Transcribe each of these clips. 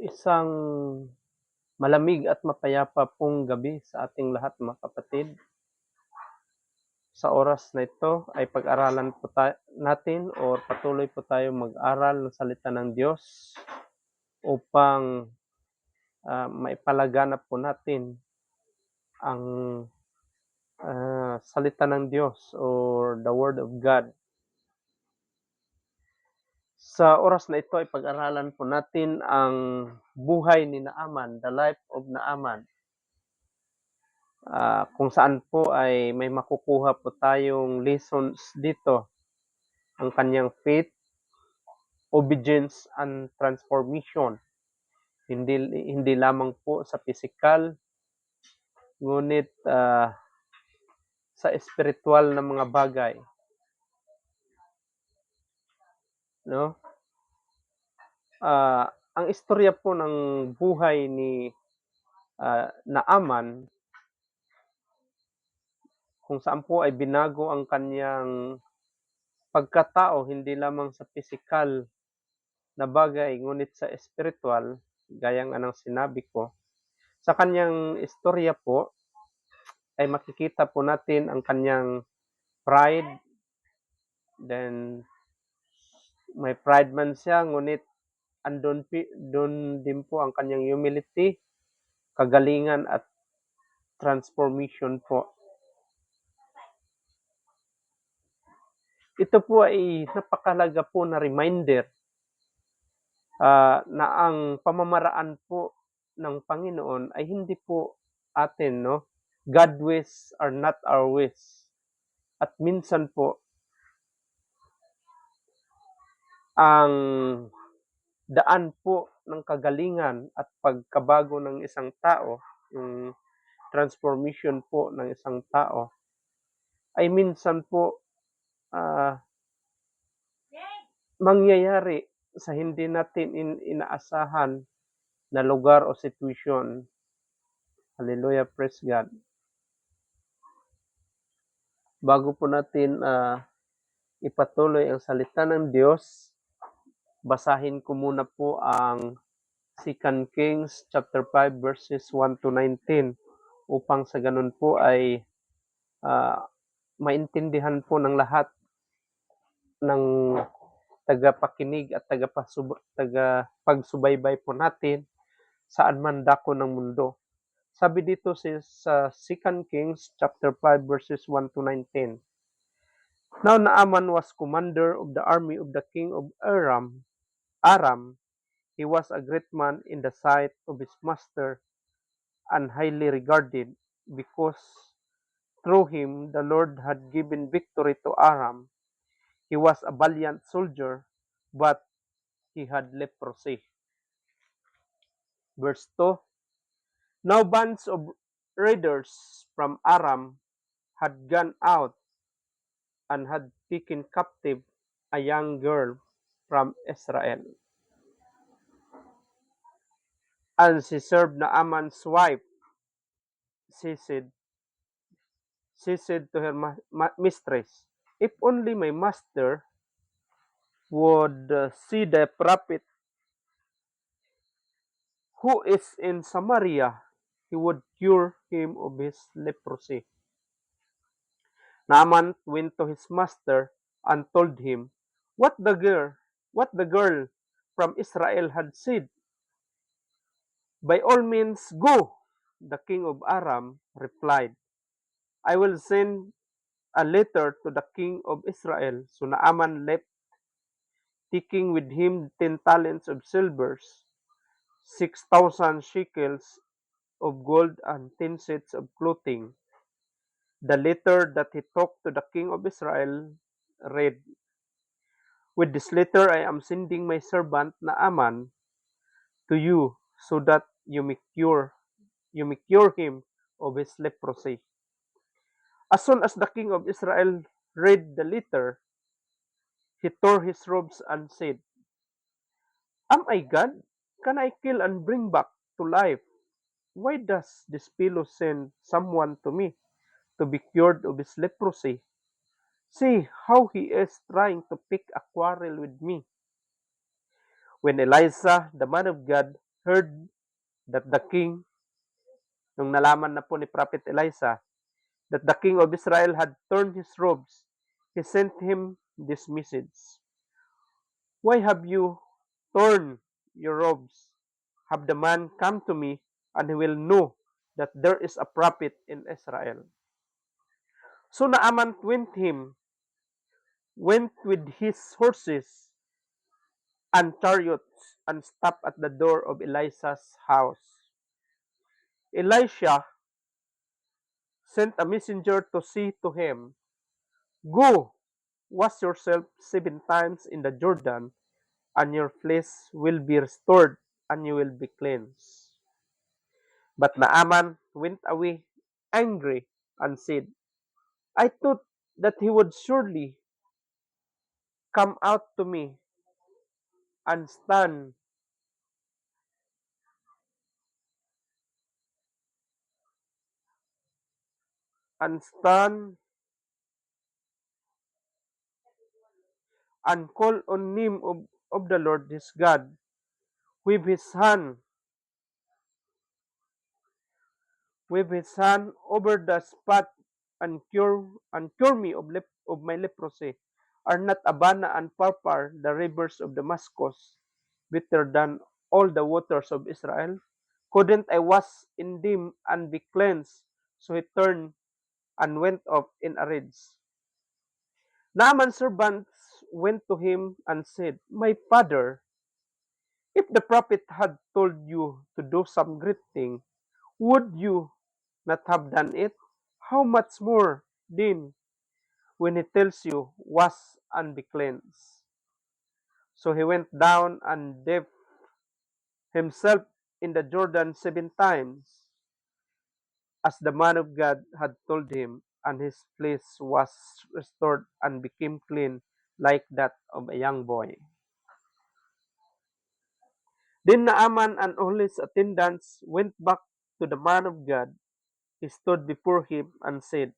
Isang malamig at mapayapa pong gabi sa ating lahat mga kapatid. Sa oras na ito ay pag-aralan po natin o patuloy po tayo mag-aral ng salita ng Diyos upang maipalaganap po natin ang salita ng Diyos or the Word of God. Sa oras na ito ay pag-aralan po natin ang buhay ni Naaman, the life of Naaman. Kung saan po ay may makukuha po tayong lessons dito. Ang kanyang faith, obedience, and transformation. Hindi lamang po sa physical, ngunit sa spiritual na mga bagay. No? Ang istorya po ng buhay ni Naaman, kung saan po ay binago ang kanyang pagkatao, hindi lamang sa physical na bagay, ngunit sa spiritual, gaya nga ng sinabi ko. Sa kanyang istorya po, ay makikita po natin ang kanyang pride. Then, may pride man siya, ngunit andun din po ang kanyang humility, kagalingan at transformation po. Ito po ay napakalaga po na reminder na ang pamamaraan po ng Panginoon ay hindi po atin, no? God ways are not our ways. At minsan po, ang daan po ng kagalingan at pagkabago ng isang tao, yung transformation po ng isang tao, ay minsan po mangyayari sa hindi natin inaasahan na lugar o situation. Hallelujah, praise God. Bago po natin ipatuloy ang salita ng Diyos, basahin ko muna po ang 2 Kings chapter 5 verses 1 to 19 upang sa ganun po ay maintindihan po ng lahat ng tagapakinig at tagapagsubaybay po natin saan man dako ng mundo. Sabi dito sa 2 Kings chapter 5 verses 1 to 19. Now Naaman was commander of the army of the king of Aram. He was a great man in the sight of his master and highly regarded, because through him the Lord had given victory to Aram. He was a valiant soldier, but he had leprosy. Verse 2. Now bands of raiders from Aram had gone out and had taken captive a young girl from Israel. And she served Naaman's wife. She said to her mistress, if only my master would see the prophet who is in Samaria, he would cure him of his leprosy. Naaman went to his master and told him what the girl from Israel had said. By all means go, the king of Aram replied. I will send a letter to the king of Israel. So Naaman left, taking with him 10 talents of silver, 6,000 shekels of gold, and 10 sets of clothing. The letter that he took to the king of Israel read, with this letter I am sending my servant Naaman to you, so that you may cure him of his leprosy. As soon as the king of Israel read the letter, he tore his robes and said, Am I God? Can I kill and bring back to life? Why does this fellow send someone to me to be cured of his leprosy? See how he is trying to pick a quarrel with me. When Elisha, the man of God, heard that the king, nung nalaman na po ni Prophet Elisha, that the king of Israel had torn his robes, he sent him this message: "Why have you torn your robes? Have the man come to me, and he will know that there is a prophet in Israel." So Naaman went with his horses and chariots, and stopped at the door of Elisha's house. Elisha sent a messenger to say to him, "Go, wash yourself 7 times in the Jordan, and your flesh will be restored, and you will be cleansed." But Naaman went away angry and said, "I thought that he would surely come out to me and stand and call on name of the Lord his God with his hand over the spot, and cure me of my leprosy. Are not Abana and Parpar, the rivers of Damascus, better than all the waters of Israel? Couldn't I wash in them and be cleansed?" So he turned and went off in a rage. Naaman's servants went to him and said, "My father, if the prophet had told you to do some great thing, would you not have done it? How much more then when he tells you, 'Wash and be cleansed'?" So he went down and dipped himself in the Jordan 7 times, as the man of God had told him, and his flesh was restored and became clean like that of a young boy. Then Naaman and all his attendants went back to the man of God. He stood before him and said,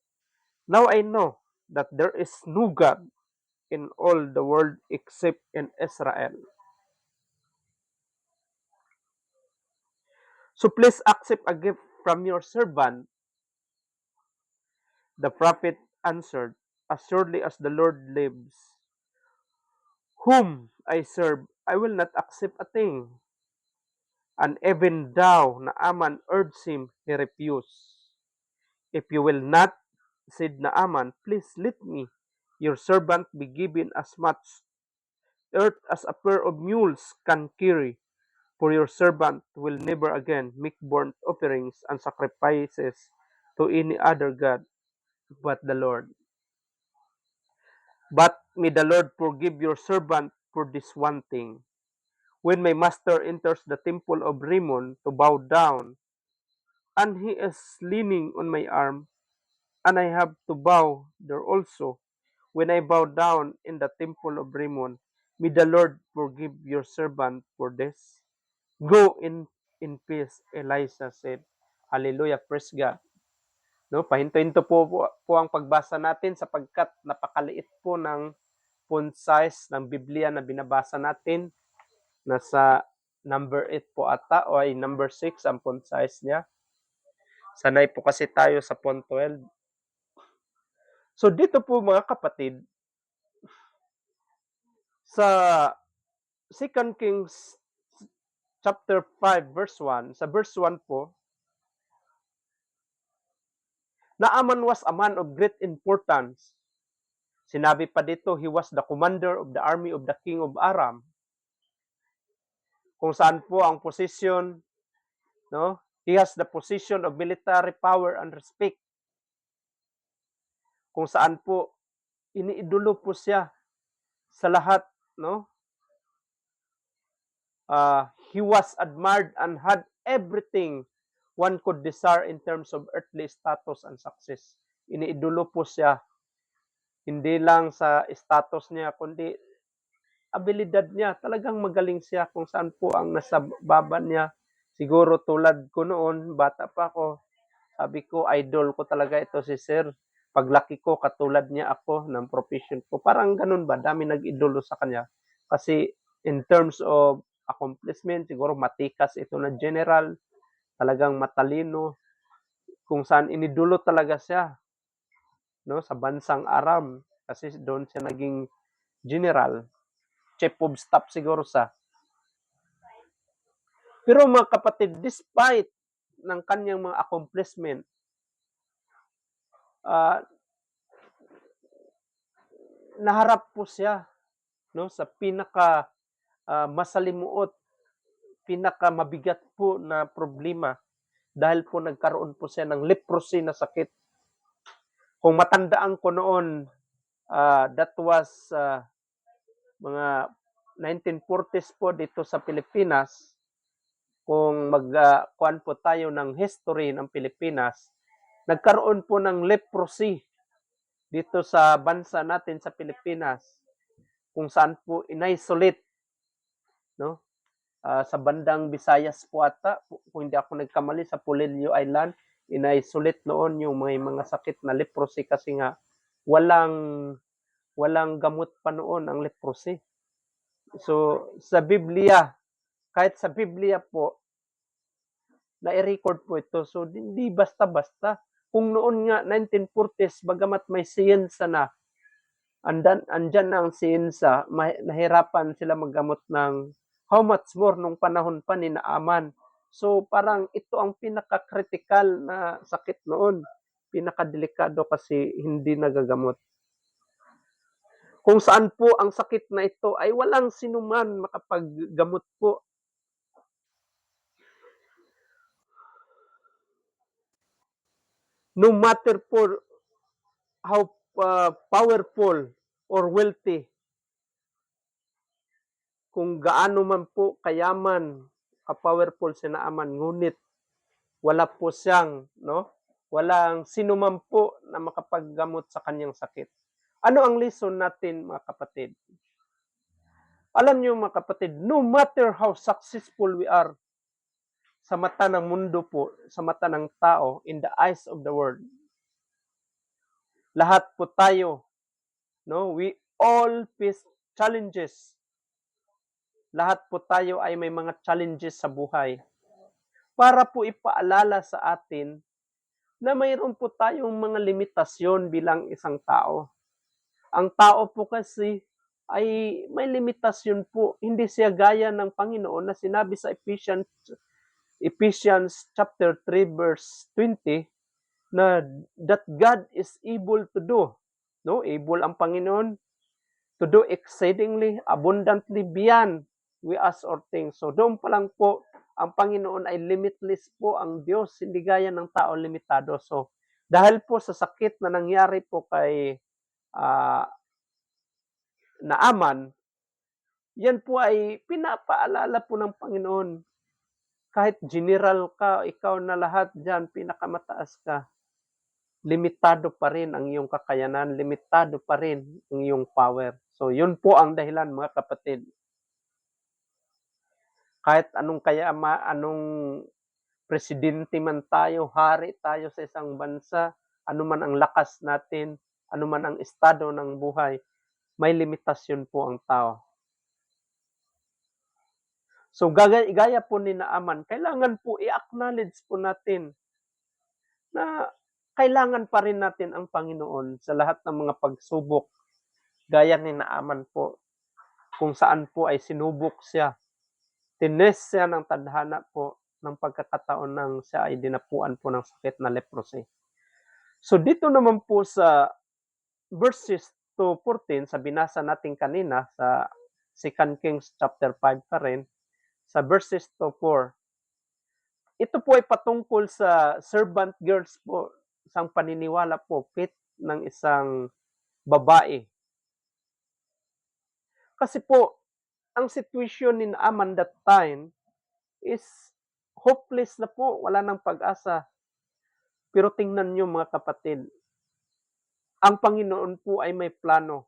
"Now I know that there is no God in all the world except in Israel. So please accept a gift from your servant." The prophet answered, "As surely as the Lord lives, whom I serve, I will not accept a thing." And even though Naaman urged him, he refused. "If you will not," said Naaman, "please let me, your servant, be given as much earth as a pair of mules can carry, for your servant will never again make burnt offerings and sacrifices to any other God but the Lord. But may the Lord forgive your servant for this one thing. When my master enters the temple of Rimmon to bow down, and he is leaning on my arm, and I have to bow there also, when I bow down in the temple of Rimmon, may the Lord forgive your servant for this." "Go in peace," Elisha said. Hallelujah, praise God. No, pahinto-hinto po ang pagbasa natin sapagkat napakaliit po ng font size ng Biblia na binabasa natin. Nasa number 8 po ata o ay number 6 ang font size niya. Sanay po kasi tayo sa font 12. So dito po mga kapatid, sa 2 Kings chapter 5 verse 1, sa verse 1 po, Naaman was a man of great importance. Sinabi pa dito, he was the commander of the army of the king of Aram. Kung saan po ang position, no? He has the position of military power and respect. Kung saan po iniidolo po siya sa lahat, no? He was admired and had everything one could desire in terms of earthly status and success. Iniidolo po siya hindi lang sa status niya kundi abilidad niya. Talagang magaling siya kung saan po ang nasa baba niya. Siguro tulad ko noon, bata pa ako, sabi ko, idol ko talaga ito si Sir. Paglaki ko, katulad niya ako ng profession ko. Parang ganun ba? Dami nag-idolo sa kanya. Kasi in terms of accomplishment, siguro matikas ito na general, talagang matalino, kung saan inidulot talaga siya, no, sa bansang Aram, kasi doon siya naging general, chief of staff siguro sa. Pero mga kapatid, despite ng kanyang mga accomplishment, uh, naharap po siya, no, sa pinaka masalimuot, pinaka mabigat po na problema dahil po nagkaroon po siya ng leprosy na sakit. Kung matandaan ko noon, that was mga 1940s po dito sa Pilipinas. Kung kuan po tayo ng history ng Pilipinas, nagkaroon po ng leprosy dito sa bansa natin sa Pilipinas, kung saan po in-isolate, no? Sa bandang Visayas po ata, kung hindi ako nagkamali, sa Polillo Island, in-isolate noon yung mga sakit na leprosy kasi nga walang gamot pa noon ang leprosy. So sa Biblia, kahit sa Biblia po, na-record po ito. So hindi basta-basta. Kung noon nga 1940s, bagamat may siyensa na, andyan na ang siyensa, nahirapan sila maggamot ng how much more nung panahon pa ni Naaman. So parang ito ang pinaka-critical na sakit noon. Pinaka-delikado kasi hindi nagagamot. Kung saan po ang sakit na ito ay walang sinuman makapaggamot po. No matter po how powerful or wealthy, kung gaano man po kayaman, ka-powerful si Naaman, ngunit wala po siyang, no? Walang sino man po na makapaggamot sa kanyang sakit. Ano ang lesson natin, mga kapatid? Alam niyo, mga kapatid, no matter how successful we are sa mata ng mundo po, sa mata ng tao, in the eyes of the world, lahat po tayo, no? We all face challenges. Lahat po tayo ay may mga challenges sa buhay. Para po ipaalala sa atin na mayroon po tayong mga limitasyon bilang isang tao. Ang tao po kasi ay may limitasyon po. Hindi siya gaya ng Panginoon na sinabi sa Ephesians chapter 3 verse 20 na that God is able to do. No, able ang Panginoon to do exceedingly abundantly beyond we ask or think. So doon pa lang po, ang Panginoon ay limitless po ang Diyos, hindi gaya ng tao limitado. So dahil po sa sakit na nangyari po kay Naaman, yan po ay pinapaalala po ng Panginoon. Kahit general ka, ikaw na lahat dyan, pinakamataas ka, limitado pa rin ang iyong kakayanan, limitado pa rin ang iyong power. So yun po ang dahilan, mga kapatid. Kahit anong anong presidente man tayo, hari tayo sa isang bansa, ano man ang lakas natin, ano man ang estado ng buhay, may limitasyon po ang tao. So gaya po ni Naaman, kailangan po i-acknowledge po natin na kailangan pa rin natin ang Panginoon sa lahat ng mga pagsubok. Gaya ni Naaman po, kung saan po ay sinubok siya. Tinest siya ng tadhana po ng pagkakataon ng siya ay dinapuan po ng sakit na leprosy. So dito naman po sa verses 2:14, sa binasa natin kanina sa 2 Kings chapter 5 pa rin, sa verses 2-4, ito po ay patungkol sa servant girls po, isang paniniwala po, faith ng isang babae. Kasi po, ang situation ni Naaman that time is hopeless na po, wala nang pag-asa. Pero tingnan nyo, mga kapatid, ang Panginoon po ay may plano.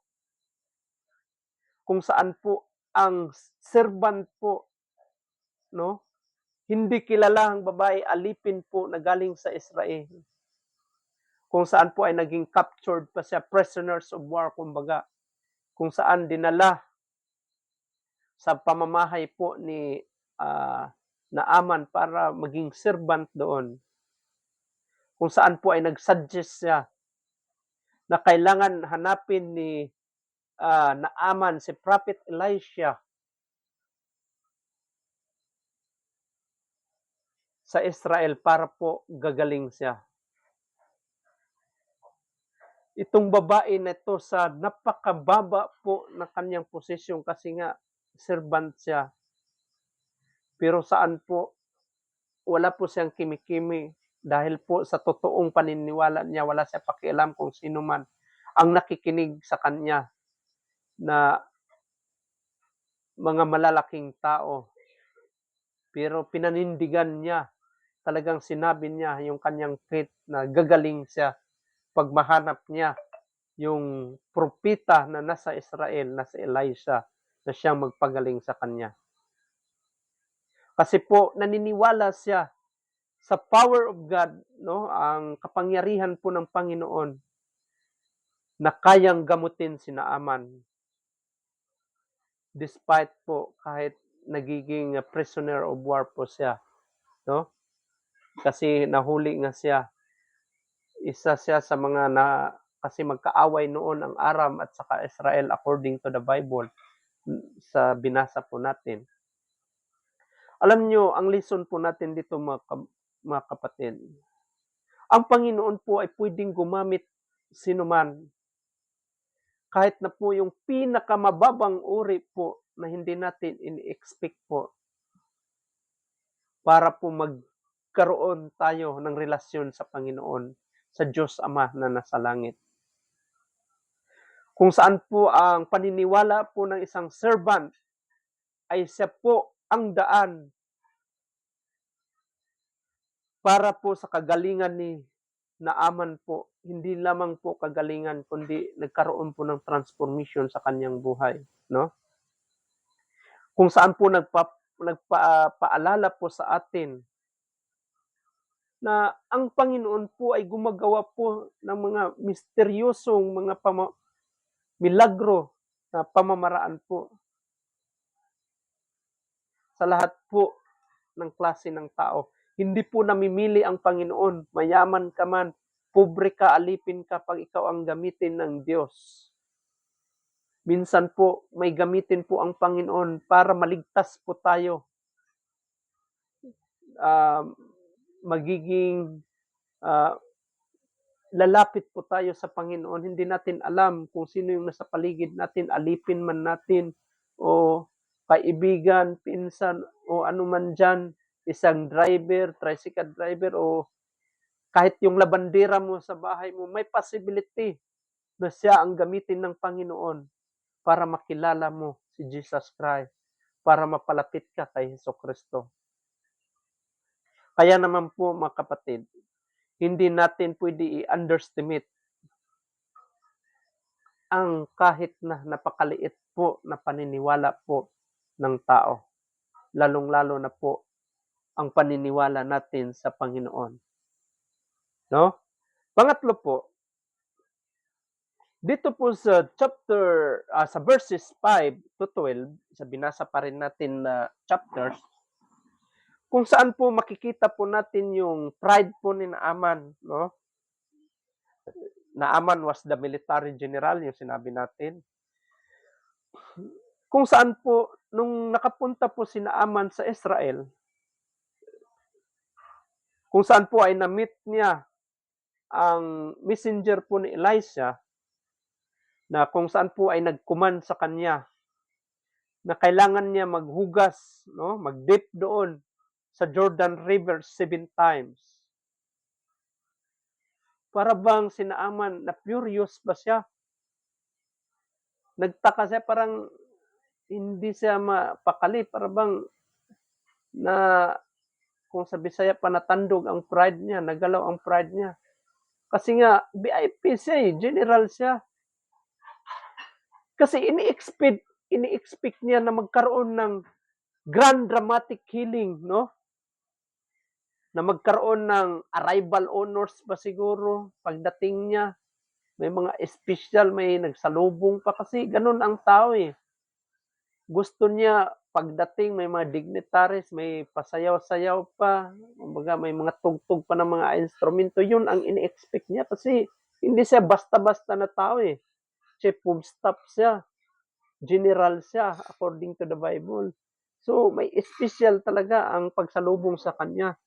Kung saan po ang servant po, no? Hindi kilala ang babae, alipin po na galing sa Israel. Kung saan po ay naging captured pa siya, prisoners of war, kumbaga. Kung saan dinala sa pamamahay po ni Naaman para maging servant doon. Kung saan po ay nag-suggest siya na kailangan hanapin ni Naaman si Prophet Elisha sa Israel para po gagaling siya. Itong babae na ito sa napakababa po na kanyang posisyon kasi nga servant siya. Pero saan po, wala po siyang kimi-kimi dahil po sa totoong paniniwala niya, wala siya pakialam kung sino man ang nakikinig sa kanya na mga malalaking tao. Pero pinanindigan niya, talagang sinabi niya yung kanyang faith na gagaling siya pag mahanap niya yung propeta na nasa Israel, na si Elisha, na siyang magpagaling sa kanya. Kasi po naniniwala siya sa power of God, no? Ang kapangyarihan po ng Panginoon na kayang gamutin si Naaman. Despite po kahit nagiging prisoner of war po siya, no? Kasi nahuli nga siya. Isa siya sa mga kasi magkaaway noon ang Aram at saka Israel according to the Bible sa binasa po natin. Alam nyo, ang lesson po natin dito mga kapatid, ang Panginoon po ay pwedeng gumamit sino man. Kahit na po yung pinakamababang uri po na hindi natin ini-expect po para po magkaroon tayo ng relasyon sa Panginoon, sa Diyos Ama na nasa langit. Kung saan po ang paniniwala po ng isang servant ay siya po ang daan para po sa kagalingan ni Naaman po, hindi lamang po kagalingan, kundi nagkaroon po ng transformation sa kanyang buhay, no? Kung saan po nagpaalala po sa atin na ang Panginoon po ay gumagawa po ng mga misteryosong mga milagro na pamamaraan po sa lahat po ng klase ng tao. Hindi po namimili ang Panginoon, mayaman ka man, pobre ka, alipin ka, pag ikaw ang gamitin ng Diyos. Minsan po, may gamitin po ang Panginoon para maligtas po tayo. Magiging lalapit po tayo sa Panginoon. Hindi natin alam kung sino yung nasa paligid natin, alipin man natin, o kaibigan, pinsan, o ano man dyan, isang driver, tricycle driver, o kahit yung labandera mo sa bahay mo, may possibility na siya ang gamitin ng Panginoon para makilala mo si Jesus Christ, para mapalapit ka kay Jesucristo. Kaya naman po mga kapatid, hindi natin pwede i-underestimate ang kahit na napakaliit po na paniniwala po ng tao. Lalong-lalo na po ang paniniwala natin sa Panginoon. No? Pangatlo po, dito po sa chapter, sa verses 5 to 12, sa binasa pa rin natin na chapters, kung saan po makikita po natin yung pride po ni Naaman, no? Naaman was the military general, yung sinabi natin. Kung saan po, nung nakapunta po si Naaman sa Israel, kung saan po ay na-meet niya ang messenger po ni Elisha, na kung saan po ay nag-command sa kanya na kailangan niya maghugas, no, mag-dip doon sa Jordan River 7 times. Para bang si Naaman, na furious ba siya? Nagtaka siya, parang hindi siya mapakali, para bang na kung sa Bisaya pa natandog ang pride niya, nagalaw ang pride niya. Kasi nga, VIP siya general siya. Kasi ini-expect niya na magkaroon ng grand dramatic healing, no? Na magkaroon ng arrival honors ba siguro pagdating niya. May mga special, may nagsalubong pa kasi ganun ang tao eh. Gusto niya pagdating may mga dignitaries, may pasayaw-sayaw pa, kumbaga may mga tugtog pa ng mga instrumento, yun ang ini-expect niya kasi hindi siya basta-basta na tao eh. Chief of staff siya, general siya according to the Bible. So may special talaga ang pagsalubong sa kanya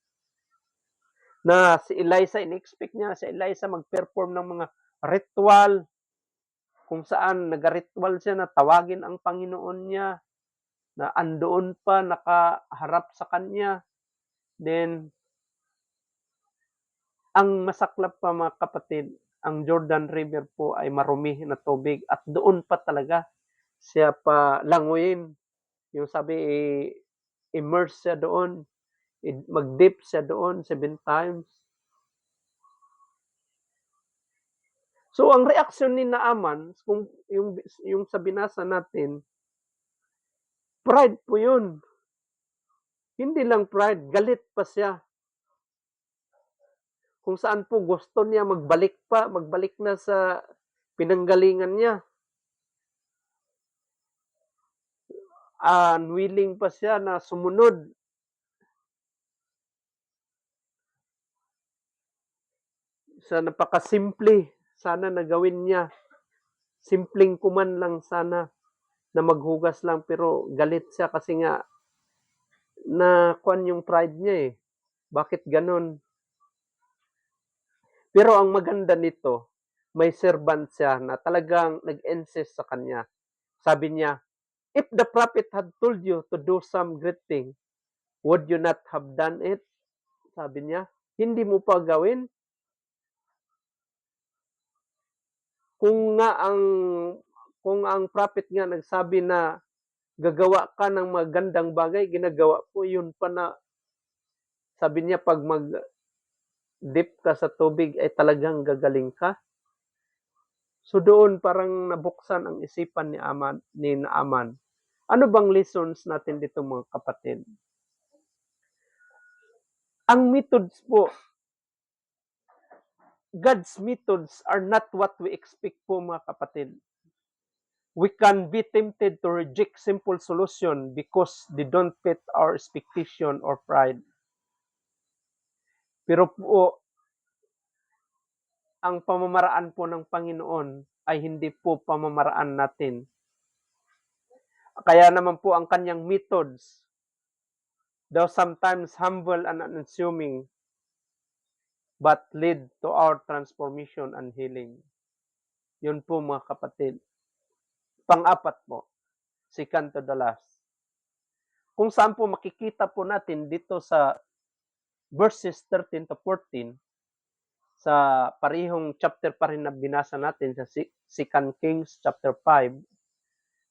na si Eliza, in-expect niya si Eliza mag-perform ng mga ritual kung saan nag-ritual siya na tawagin ang Panginoon niya na andoon pa nakaharap sa kanya. Then, ang masaklap pa mga kapatid, ang Jordan River po ay marumi na tubig at doon pa talaga siya pa languyin. Yung sabi, immerse siya doon, mag-dip siya doon 7 times. So, ang reaksyon ni Naaman, kung yung sa binasa natin, pride po yun. Hindi lang pride, galit pa siya. Kung saan po gusto niya magbalik na sa pinanggalingan niya. Unwilling pa siya na sumunod sa napakasimple sana na gawin niya. Simpleng kuman lang sana na maghugas lang pero galit siya kasi nga nakuan yung pride niya eh. Bakit ganon? Pero ang maganda nito, may servant siya na talagang nag-insist sa kanya. Sabi niya, if the prophet had told you to do some great thing, would you not have done it? Sabi niya, hindi mo pa gawin? Kung nga ang prophet nga nagsabi na gagawa ka ng magandang bagay, ginagawa ko, yun pa na sabi niya pag mag-dip ka sa tubig ay talagang gagaling ka. So doon parang nabuksan ang isipan ni Naaman. Ano bang lessons natin dito mga kapatid? Ang methods po, God's methods are not what we expect po mga kapatid. We can be tempted to reject simple solution because they don't fit our expectation or pride. Pero po, ang pamamaraan po ng Panginoon ay hindi po pamamaraan natin. Kaya naman po ang kanyang methods, though sometimes humble and unassuming, but lead to our transformation and healing. Yun po mga kapatid. Pang-apat po, second to the last. Kung saan po makikita po natin dito sa verses 13 to 14, sa parihong chapter pa rin na binasa natin sa 2 Kings chapter 5,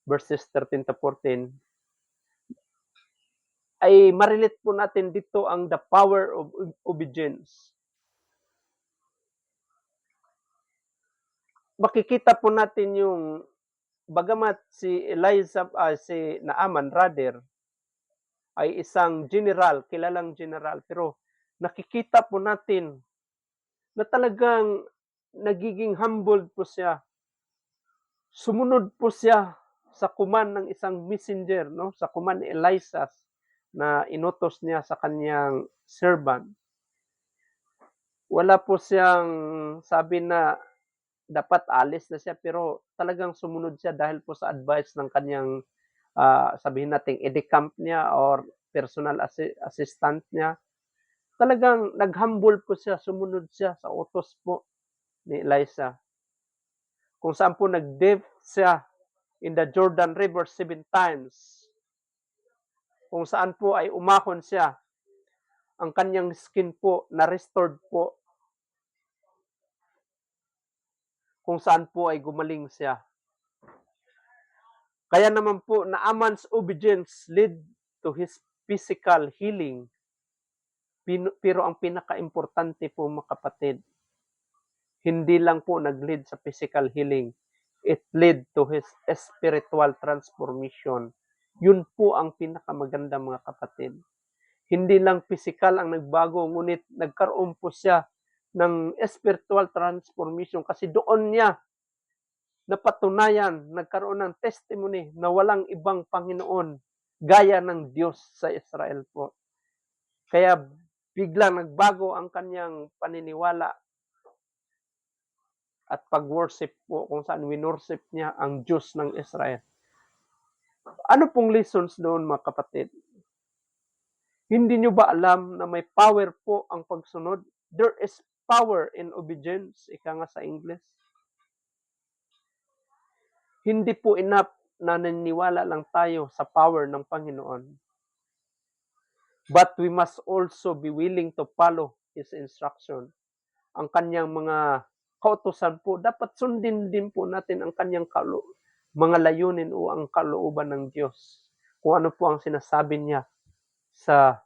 verses 13 to 14, ay marilit po natin dito ang the power of obedience. Makikita po natin yung bagamat si Naaman rather, ay isang general, kilalang general, pero nakikita po natin na talagang nagiging humbled po siya. Sumunod po siya sa command ng isang messenger, no? Sa command ni Elisha na inutos niya sa kanyang servant. Wala po siyang sabi na dapat alis na siya pero talagang sumunod siya dahil po sa advice ng kanyang sabihin nating aide-camp niya or personal assistant niya. Talagang naghumble po siya, sumunod siya sa utos po ni Elisha. Kung saan po nag-dip siya in the Jordan River 7 times. Kung saan po ay umahon siya. Ang kanyang skin po na-restored po. Kung saan po ay gumaling siya. Kaya naman po, Naaman's obedience led to his physical healing. Pero ang pinaka-importante po mga kapatid, hindi lang po nag-lead sa physical healing. It led to his spiritual transformation. Yun po ang pinakamaganda mga kapatid. Hindi lang physical ang nagbago, ngunit nagkaroon po siya ng spiritual transformation kasi doon niya napatunayan, nagkaroon ng testimony na walang ibang Panginoon gaya ng Diyos sa Israel po. Kaya biglang nagbago ang kanyang paniniwala at pag-worship po kung saan winworship niya ang Diyos ng Israel. Ano pong lessons doon mga kapatid? Hindi nyo ba alam na may power po ang pagsunod? There is power in obedience, ika nga sa English. Hindi po enough na naniniwala lang tayo sa power ng Panginoon. But we must also be willing to follow His instruction. Ang kanyang mga kautusan po, dapat sundin din po natin ang kanyang mga layunin o ang kalooban ng Diyos. Kung ano po ang sinasabi niya sa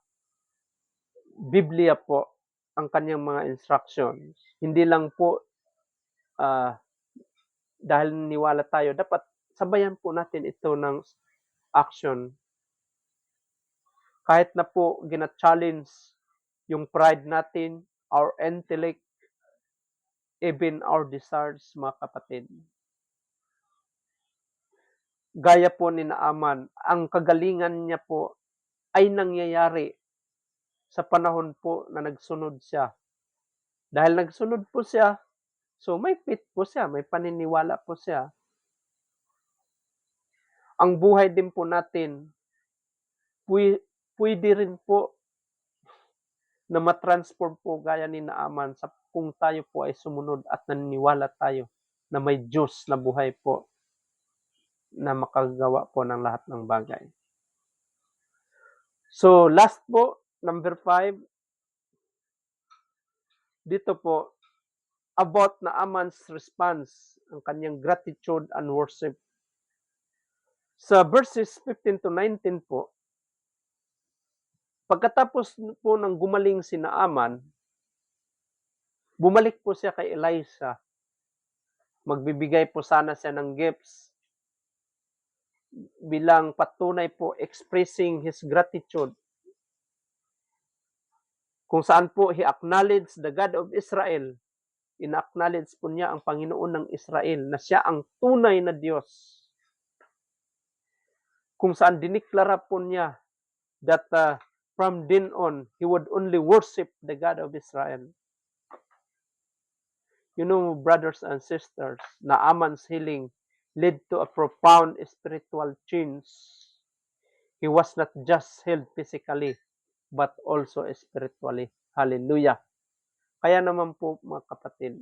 Biblia po, ang kanyang mga instructions. Hindi lang po dahil niwala tayo, dapat sabayan po natin ito ng action. Kahit na po gina-challenge yung pride natin, our intellect, even our desires, mga kapatid. Gaya po ni Naaman, ang kagalingan niya po ay nangyayari sa panahon po na nagsunod siya. Dahil nagsunod po siya, so may faith po siya, may paniniwala po siya. Ang buhay din po natin, pwede rin po na matransform po gaya ni Naaman sa kung tayo po ay sumunod at naniniwala tayo na may Diyos na buhay po na makagawa po ng lahat ng bagay. So, last po, number 5, dito po, about Naaman's response, ang kanyang gratitude and worship. Sa verses 15 to 19 po, pagkatapos po ng gumaling si Naaman, bumalik po siya kay Elisha. Magbibigay po sana siya ng gifts bilang patunay po expressing his gratitude. Kung saan po he acknowledged the God of Israel. Ina-acknowledge po niya ang Panginoon ng Israel na siya ang tunay na Diyos. Kung saan diniklara po niya that from then on, he would only worship the God of Israel. You know, brothers and sisters, Naaman's healing led to a profound spiritual change. He was not just healed physically, but also spiritually. Hallelujah. Kaya naman po mga kapatid,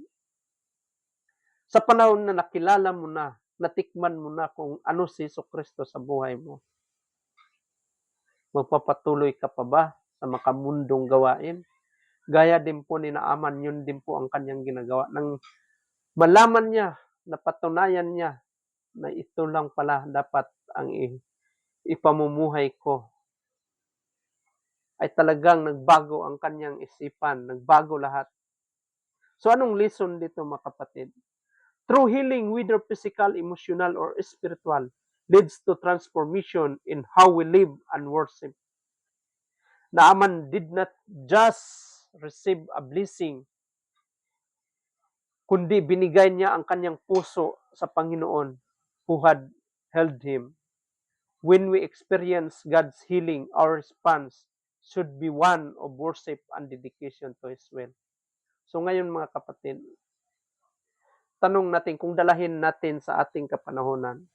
sa panahon na nakilala mo na, natikman mo na kung ano si Jesucristo sa buhay mo, magpapatuloy ka pa ba sa makamundong gawain? Gaya din po ni Naaman, yun din po ang kanyang ginagawa. Nang malaman niya, napatunayan niya na ito lang pala dapat ang ipamumuhay ko, ay talagang nagbago ang kanyang isipan, nagbago lahat. So anong lesson dito mga kapatid? True healing, whether physical, emotional, or spiritual, leads to transformation in how we live and worship. Naaman did not just receive a blessing, kundi binigay niya ang kanyang puso sa Panginoon who had held him. When we experience God's healing, our response should be one of worship and dedication to His will. So ngayon mga kapatid, tanong natin kung dalahin natin sa ating kapanahonan.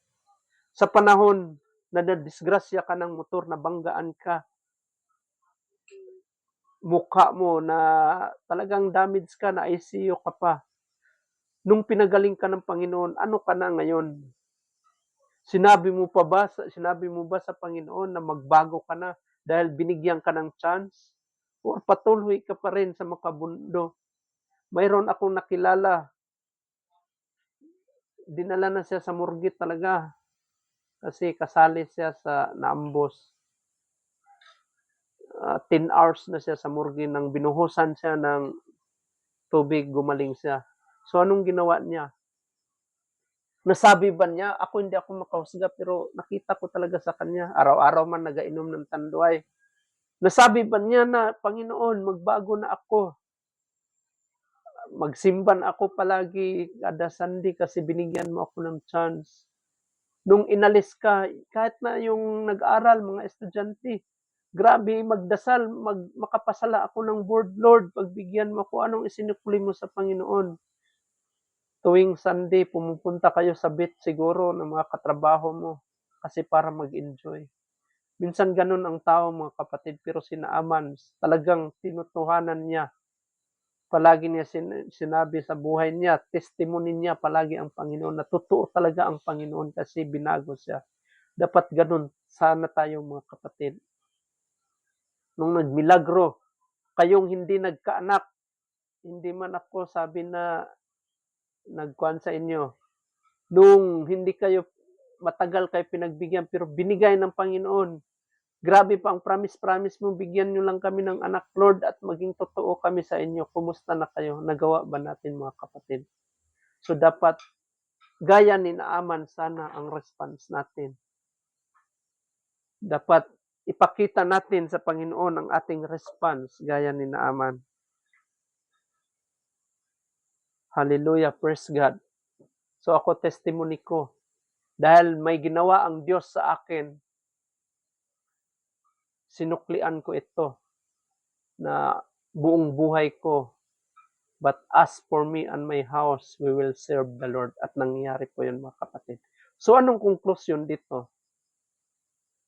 Sa panahon na nadisgrasya ka ng motor, na banggaan ka, mukha mo na talagang damage ka, na ICU ka pa. Nung pinagaling ka ng Panginoon, ano ka na ngayon? Sinabi mo ba sa Panginoon na magbago ka na dahil binigyan ka ng chance? O patuloy ka pa rin sa makabundo? Mayroon akong nakilala, dinala na siya sa morgue talaga kasi kasali siya sa naambos. 10 hours na siya sa morgue, nang binuhusan siya ng tubig, gumaling siya. So anong ginawa niya? Nasabi ba niya, hindi ako makahusga, pero nakita ko talaga sa kanya, araw-araw man nagainom ng tanduay. Nasabi ba niya na, Panginoon, magbago na ako? magsimba ako palagi kada Sunday kasi binigyan mo ako ng chance. Nung inalis ka, kahit na yung nag-aral, mga estudyante, grabe magdasal, makapasala ako ng word, Lord, pagbigyan mo ako, anong isinukli mo sa Panginoon? Tuwing Sunday, pumupunta kayo sa beach siguro ng mga katrabaho mo kasi para mag-enjoy. Minsan ganun ang tao mga kapatid, pero si Naaman talagang tinutuhanan niya. Palagi niya sinabi sa buhay niya, testimony niya palagi ang Panginoon, na totoo talaga ang Panginoon kasi binago siya. Dapat ganun sana tayo mga kapatid. Nung nagmilagro, kayong hindi nagkaanak, hindi man ako sabi na nagkuhan sa inyo. Nung hindi kayo matagal kayo pinagbigyan pero binigay ng Panginoon. Grabe pa ang promise mo, bigyan nyo lang kami ng anak, Lord, at maging totoo kami sa inyo. Kumusta na kayo? Nagawa ba natin mga kapatid? So dapat gaya ni Naaman sana ang response natin. Dapat ipakita natin sa Panginoon ang ating response gaya ni Naaman. Hallelujah, praise God. So ako testimony ko, dahil may ginawa ang Diyos sa akin, sinuklian ko ito na buong buhay ko. But as for me and my house, we will serve the Lord. At nangyayari po yun mga kapatid. So anong conclusion dito?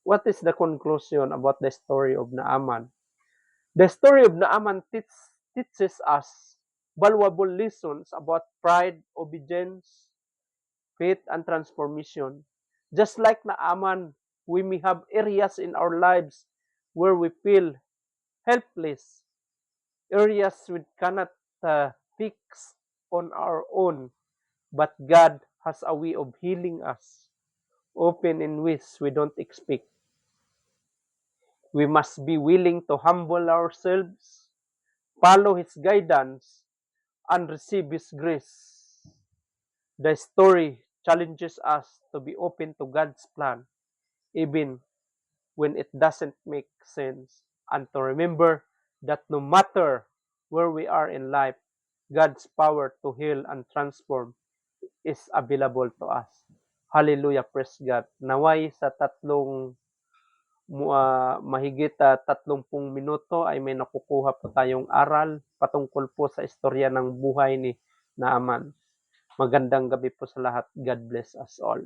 What is the conclusion about the story of Naaman? The story of Naaman teaches us valuable lessons about pride, obedience, faith, and transformation. Just like Naaman, we may have areas in our lives where we feel helpless, areas we cannot fix on our own, but God has a way of healing us, often in ways we don't expect. We must be willing to humble ourselves, follow His guidance, and receive His grace. The story challenges us to be open to God's plan, even when it doesn't make sense, and to remember that no matter where we are in life, God's power to heal and transform is available to us. Hallelujah, praise God. Naway sa mahigit 30 minuto ay may nakukuha po tayong aral patungkol po sa istorya ng buhay ni Naaman. Magandang gabi po sa lahat. God bless us all.